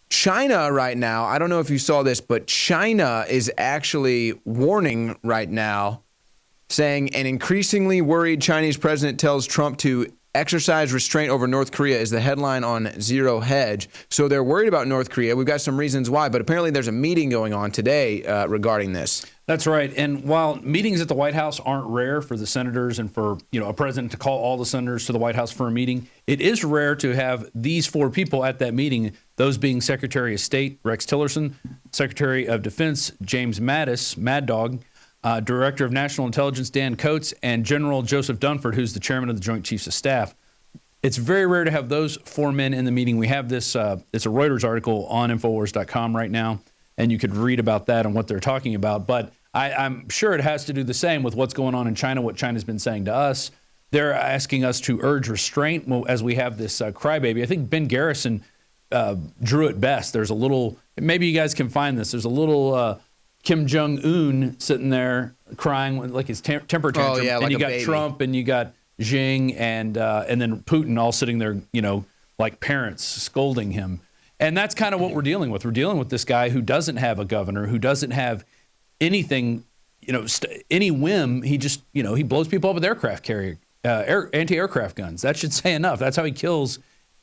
China right now, I don't know if you saw this, but China is actually warning right now, saying an increasingly worried Chinese president tells Trump to exercise restraint over North Korea is the headline on Zero Hedge. So they're worried about North Korea. We've got some reasons why, but apparently there's a meeting going on today regarding this. That's right. And while meetings at the White House aren't rare for the senators and for, a president to call all the senators to the White House for a meeting, it is rare to have these four people at that meeting, those being Secretary of State Rex Tillerson, Secretary of Defense James Mattis, Mad Dog, Director of National Intelligence Dan Coats, and General Joseph Dunford, who's the chairman of the Joint Chiefs of Staff. It's very rare to have those four men in the meeting. We have this, it's a Reuters article on Infowars.com right now, and you could read about that and what they're talking about. But I'm sure it has to do the same with what's going on in China, what China's been saying to us. They're asking us to urge restraint as we have this crybaby. I think Ben Garrison drew it best. There's a little, maybe you guys can find this, there's a little Kim Jong-un sitting there crying like his temper tantrum. Oh, yeah, and like you a got baby. Trump and you got Xi and then Putin all sitting there, like parents scolding him. And that's kind of what we're dealing with. We're dealing with this guy who doesn't have a governor, who doesn't have anything, any whim. He just, he blows people up with aircraft carrier, anti-aircraft guns. That should say enough. That's how he kills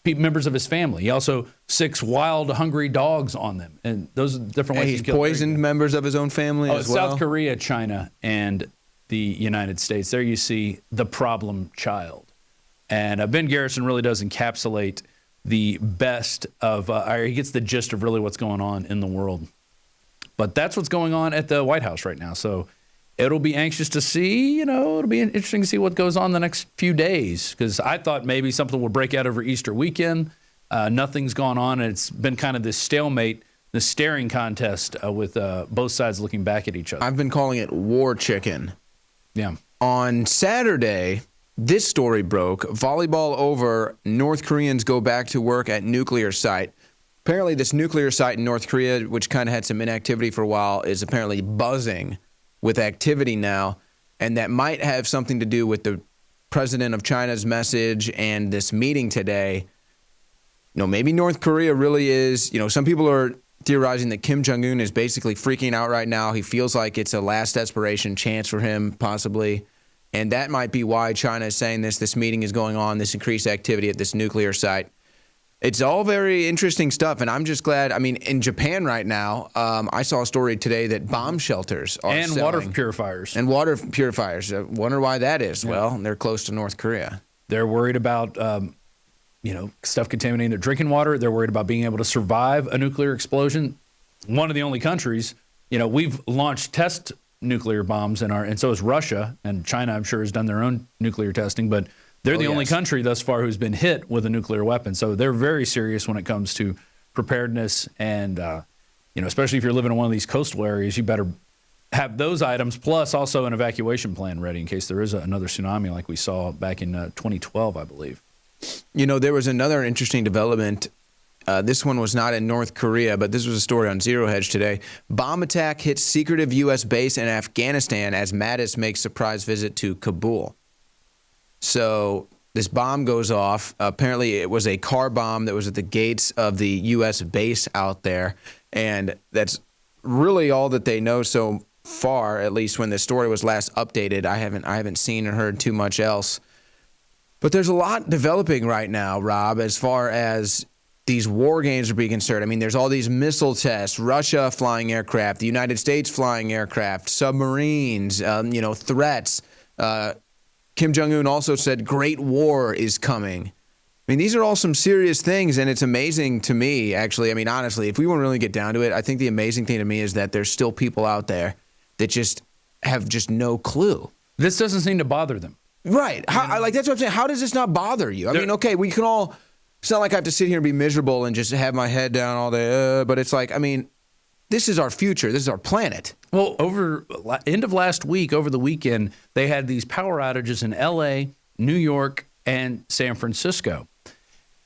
members of his family. He also sicks wild, hungry dogs on them. And those are different ways He's to kill. poisoned members of his own family as well. South Korea, China, and the United States. There you see the problem child. And Ben Garrison really does encapsulate the best of, he gets the gist of really what's going on in the world. But that's what's going on at the White House right now. So it'll be anxious to see, it'll be interesting to see what goes on the next few days. Because I thought maybe something would break out over Easter weekend. Nothing's gone on. And it's been kind of this stalemate, this staring contest with both sides looking back at each other. I've been calling it war chicken. Yeah. On Saturday, this story broke. Volleyball over, North Koreans go back to work at nuclear site. Apparently, this nuclear site in North Korea, which kind of had some inactivity for a while, is apparently buzzing with activity now. And that might have something to do with the president of China's message and this meeting today. Maybe North Korea really is, some people are theorizing that Kim Jong-un is basically freaking out right now. He feels like it's a last desperation chance for him, possibly. And that might be why China is saying this meeting is going on, this increased activity at this nuclear site. It's all very interesting stuff, and I'm just glad. I mean, in Japan right now, I saw a story today that bomb shelters are and selling. water purifiers. And water purifiers. I wonder why that is. Yeah. Well, they're close to North Korea. They're worried about, stuff contaminating their drinking water. They're worried about being able to survive a nuclear explosion. One of the only countries, we've launched test nuclear bombs and so is Russia, and China, I'm sure, has done their own nuclear testing, but they're the only country thus far who's been hit with a nuclear weapon. So they're very serious when it comes to preparedness. And, especially if you're living in one of these coastal areas, you better have those items, plus also an evacuation plan ready in case there is another tsunami like we saw back in 2012, I believe. There was another interesting development. This one was not in North Korea, but this was a story on Zero Hedge today. Bomb attack hits secretive U.S. base in Afghanistan as Mattis makes surprise visit to Kabul. So this bomb goes off. Apparently, it was a car bomb that was at the gates of the U.S. base out there. And that's really all that they know so far, at least when this story was last updated. I haven't seen or heard too much else. But there's a lot developing right now, Rob, as far as these war games are being concerned. I mean, there's all these missile tests, Russia flying aircraft, the United States flying aircraft, submarines, threats. Kim Jong-un also said great war is coming. I mean, these are all some serious things, and it's amazing to me, actually. I mean, honestly, if we want to really get down to it, I think the amazing thing to me is that there's still people out there that just have just no clue. This doesn't seem to bother them. Right. That's what I'm saying. How does this not bother you? I mean, okay, we can all – it's not like I have to sit here and be miserable and just have my head down all day, but it's like, I mean, this is our future. This is our planet. Well, end of last week, over the weekend, they had these power outages in L.A., New York, and San Francisco.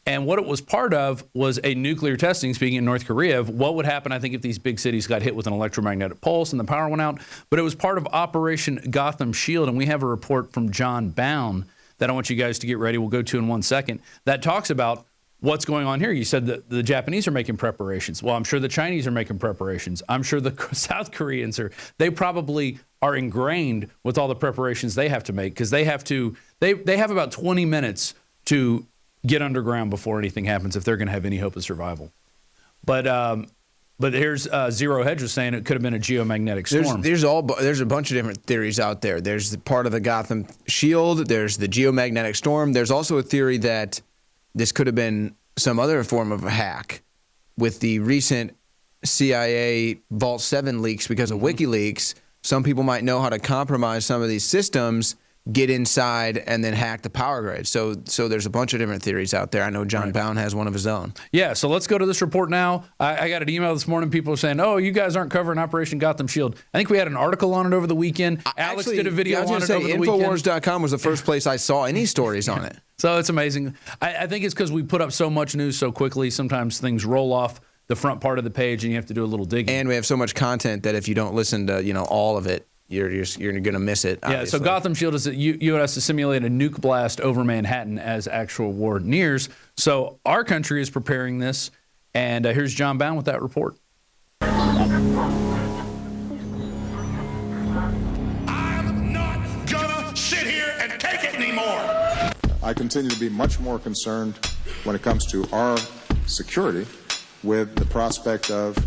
And what it was part of was a nuclear testing, speaking in North Korea, of what would happen, I think, if these big cities got hit with an electromagnetic pulse and the power went out. But it was part of Operation Gotham Shield, and we have a report from John Bound that I want you guys to get ready. We'll go to in 1 second. That talks about what's going on here? You said that the Japanese are making preparations. Well, I'm sure the Chinese are making preparations. I'm sure the South Koreans are. They probably are ingrained with all the preparations they have to make, because they have about 20 minutes to get underground before anything happens if they're going to have any hope of survival. But here's Zero Hedge was saying it could have been a geomagnetic storm. There's a bunch of different theories out there. There's the part of the Gotham shield. There's the geomagnetic storm. There's also a theory that this could have been some other form of a hack with the recent CIA Vault 7 leaks because of WikiLeaks. Some people might know how to compromise some of these systems, get inside, and then hack the power grid. So there's a bunch of different theories out there. I know John Bound has one of his own. Yeah, so let's go to this report now. I got an email this morning, people saying, oh, you guys aren't covering Operation Gotham Shield. I think we had an article on it over the weekend. Alex did a video on it over the weekend. Infowars.com was the first place I saw any stories on it. So it's amazing. I think it's because we put up so much news so quickly. Sometimes things roll off the front part of the page and you have to do a little digging. And we have so much content that if you don't listen to all of it, you're going to miss it. Obviously. Yeah, so Gotham Shield is that U.S. to simulate a nuke blast over Manhattan as actual war nears. So our country is preparing this, and here's John Bound with that report. I'm not gonna sit here and take it anymore. I continue to be much more concerned when it comes to our security with the prospect of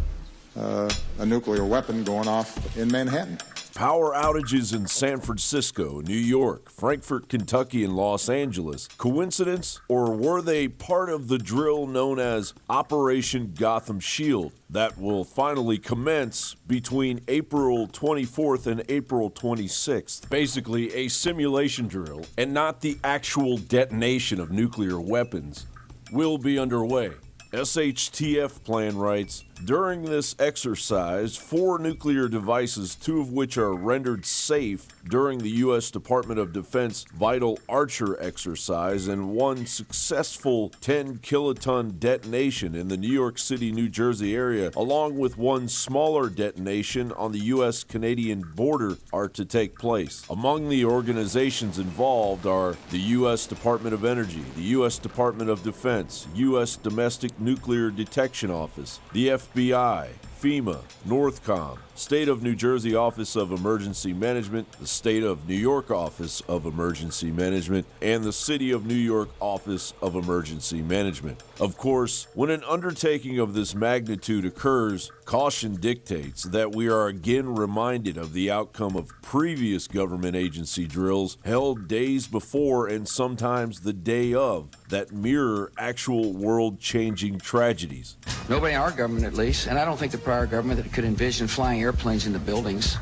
a nuclear weapon going off in Manhattan. Power outages in San Francisco, New York, Frankfort, Kentucky, and Los Angeles. Coincidence, or were they part of the drill known as Operation Gotham Shield that will finally commence between April 24th and April 26th? Basically, a simulation drill, and not the actual detonation of nuclear weapons, will be underway. SHTF plan writes, during this exercise, 4 nuclear devices, 2 of which are rendered safe during the U.S. Department of Defense Vital Archer exercise, and 1 successful 10-kiloton detonation in the New York City, New Jersey area, along with 1 smaller detonation on the U.S.-Canadian border, are to take place. Among the organizations involved are the U.S. Department of Energy, the U.S. Department of Defense, U.S. Domestic Nuclear Detection Office, the FBI, FEMA, Northcom, State of New Jersey Office of Emergency Management, the State of New York Office of Emergency Management, and the City of New York Office of Emergency Management. Of course, when an undertaking of this magnitude occurs, caution dictates that we are again reminded of the outcome of previous government agency drills held days before and sometimes the day of that mirror actual world-changing tragedies. Nobody in our government, at least, and I don't think the prior government that could envision flying airplanes into buildings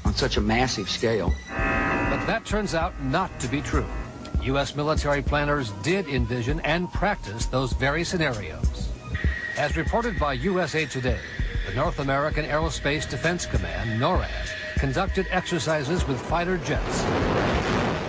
on such a massive scale. But that turns out not to be true. U.S. military planners did envision and practice those very scenarios. As reported by USA Today, the North American Aerospace Defense Command, NORAD, conducted exercises with fighter jets,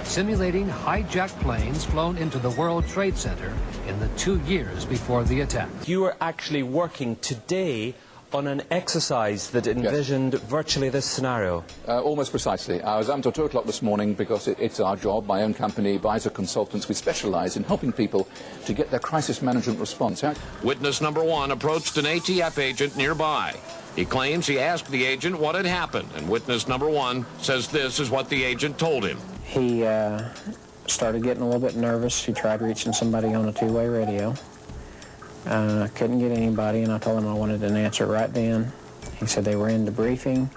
simulating hijacked planes flown into the World Trade Center in the 2 years before the attack. You are actually working today on an exercise that envisioned virtually this scenario. Almost precisely. I was up until 2 o'clock this morning because it's our job, my own company, Advisor Consultants. We specialize in helping people to get their crisis management response. Witness number 1 approached an ATF agent nearby. He claims he asked the agent what had happened, and witness number 1 says this is what the agent told him. He started getting a little bit nervous. He tried reaching somebody on a 2-way radio. Couldn't get anybody, and I told him I wanted an answer right then. He said they were in debriefing.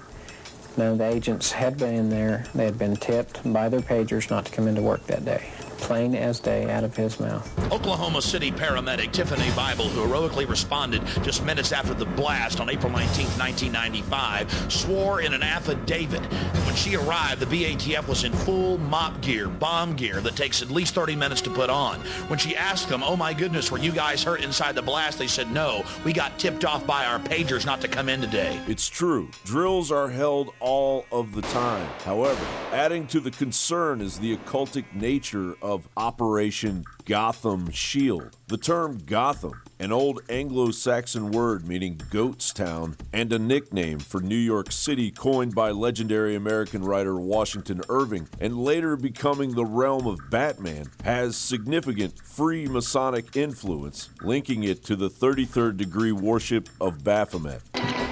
None of the agents had been in there. They had been tipped by their pagers not to come into work that day. Plain as day out of his mouth. Oklahoma City paramedic Tiffany Bible, who heroically responded just minutes after the blast on April 19, 1995, swore in an affidavit when she arrived, the BATF was in full mop gear, bomb gear that takes at least 30 minutes to put on. When she asked them, oh my goodness, were you guys hurt inside the blast? They said, no, we got tipped off by our pagers not to come in today. It's true. Drills are held all of the time. However, adding to the concern is the occultic nature of of Operation Gotham Shield. The term Gotham, an old Anglo-Saxon word meaning goat's town, and a nickname for New York City coined by legendary American writer Washington Irving, and later becoming the realm of Batman, has significant Freemasonic influence, linking it to the 33rd degree worship of Baphomet.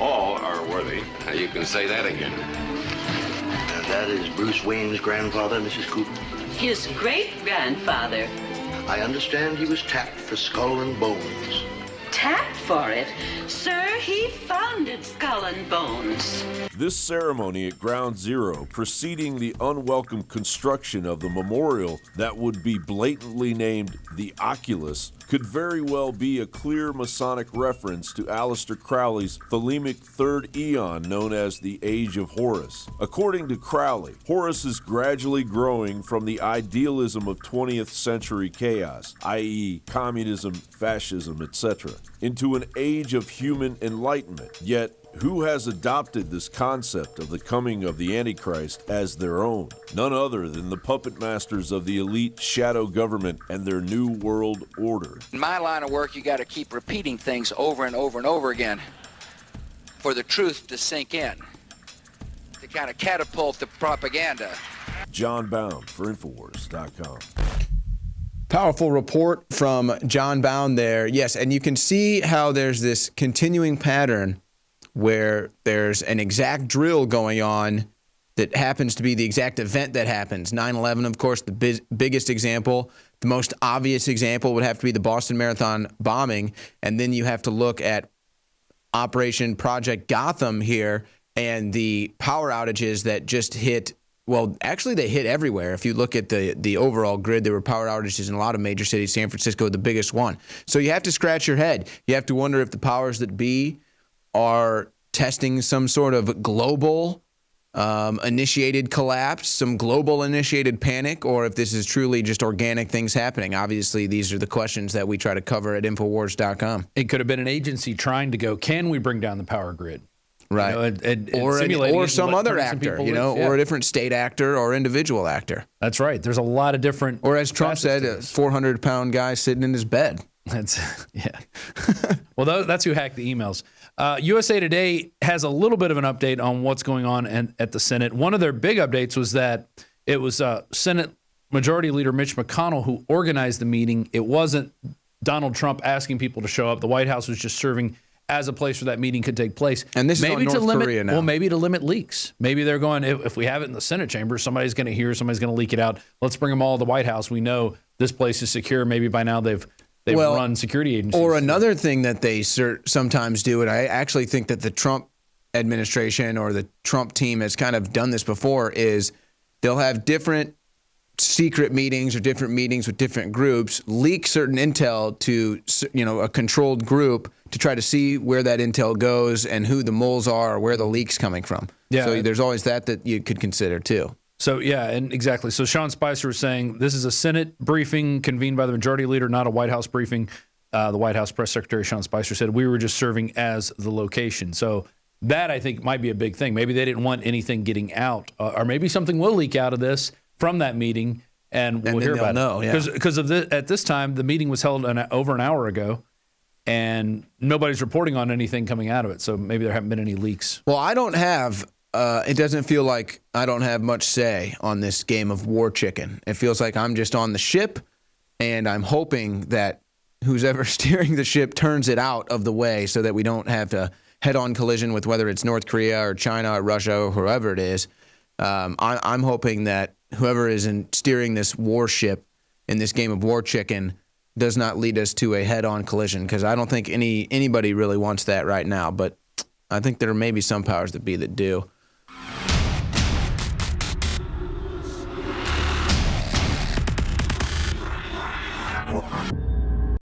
All are worthy. Now you can say that again. And that is Bruce Wayne's grandfather, Mrs. Cooper. His great-grandfather. I understand he was tapped for Skull and Bones. Tapped for it? Sir, he founded Skull and Bones. This ceremony at Ground Zero, preceding the unwelcome construction of the memorial that would be blatantly named the Oculus, could very well be a clear Masonic reference to Aleister Crowley's Thelemic Third Eon known as the Age of Horus. According to Crowley, Horus is gradually growing from the idealism of 20th century chaos, i.e. communism, fascism, etc., into an age of human enlightenment. Yet, who has adopted this concept of the coming of the Antichrist as their own? None other than the puppet masters of the elite shadow government and their new world order. In my line of work, you got to keep repeating things over and over and over again for the truth to sink in, to kind of catapult the propaganda. John Bound for Infowars.com. Powerful report from John Bound there. Yes, and you can see how there's this continuing pattern where there's an exact drill going on that happens to be the exact event that happens. 9/11, of course, the biggest example. The most obvious example would have to be the Boston Marathon bombing. And then you have to look at Operation Project Gotham here and the power outages that just hit. Well, actually, they hit everywhere. If you look at the overall grid, there were power outages in a lot of major cities. San Francisco, the biggest one. So you have to scratch your head. You have to wonder if the powers that be are testing some sort of global initiated collapse, some global initiated panic, or if this is truly just organic things happening. Obviously, these are the questions that we try to cover at Infowars.com. It could have been an agency trying to go, can we bring down the power grid? Right. Or some other actor, or a different state actor or individual actor. That's right. There's a lot of different. Or as Trump said, a 400-pound guy sitting in his bed. Well, that's who hacked the emails. USA Today has a little bit of an update on what's going on at the Senate. One of their big updates was that it was Senate Majority Leader Mitch McConnell who organized the meeting. It wasn't Donald Trump asking people to show up. The White House was just serving as a place where that meeting could take place. And this is on North Korea now. Well, maybe to limit leaks. Maybe they're going, if we have it in the Senate chamber, somebody's going to hear, somebody's going to leak it out. Let's bring them all to the White House. We know this place is secure. Maybe by now they've run security agencies. Or another thing that they sometimes do, and I actually think that the Trump administration or the Trump team has kind of done this before, is they'll have different secret meetings or different meetings with different groups, leak certain intel to a controlled group to try to see where that intel goes and who the moles are or where the leak's coming from. Yeah. So there's always that you could consider too. So, yeah, and exactly. So Sean Spicer was saying this is a Senate briefing convened by the majority leader, not a White House briefing. The White House press secretary, Sean Spicer, said we were just serving as the location. So that, I think, might be a big thing. Maybe they didn't want anything getting out. Or maybe something will leak out of this from that meeting, and we'll hear about it. Because at this time, the meeting was held over an hour ago, and nobody's reporting on anything coming out of it. So maybe there haven't been any leaks. Well, I don't have... it doesn't feel like I don't have much say on this game of war chicken. It feels like I'm just on the ship, and I'm hoping that who's ever steering the ship turns it out of the way so that we don't have to head-on collision with whether it's North Korea or China or Russia or whoever it is. I'm hoping that whoever is steering this warship in this game of war chicken does not lead us to a head-on collision, because I don't think anybody really wants that right now, but I think there may be some powers that be that do.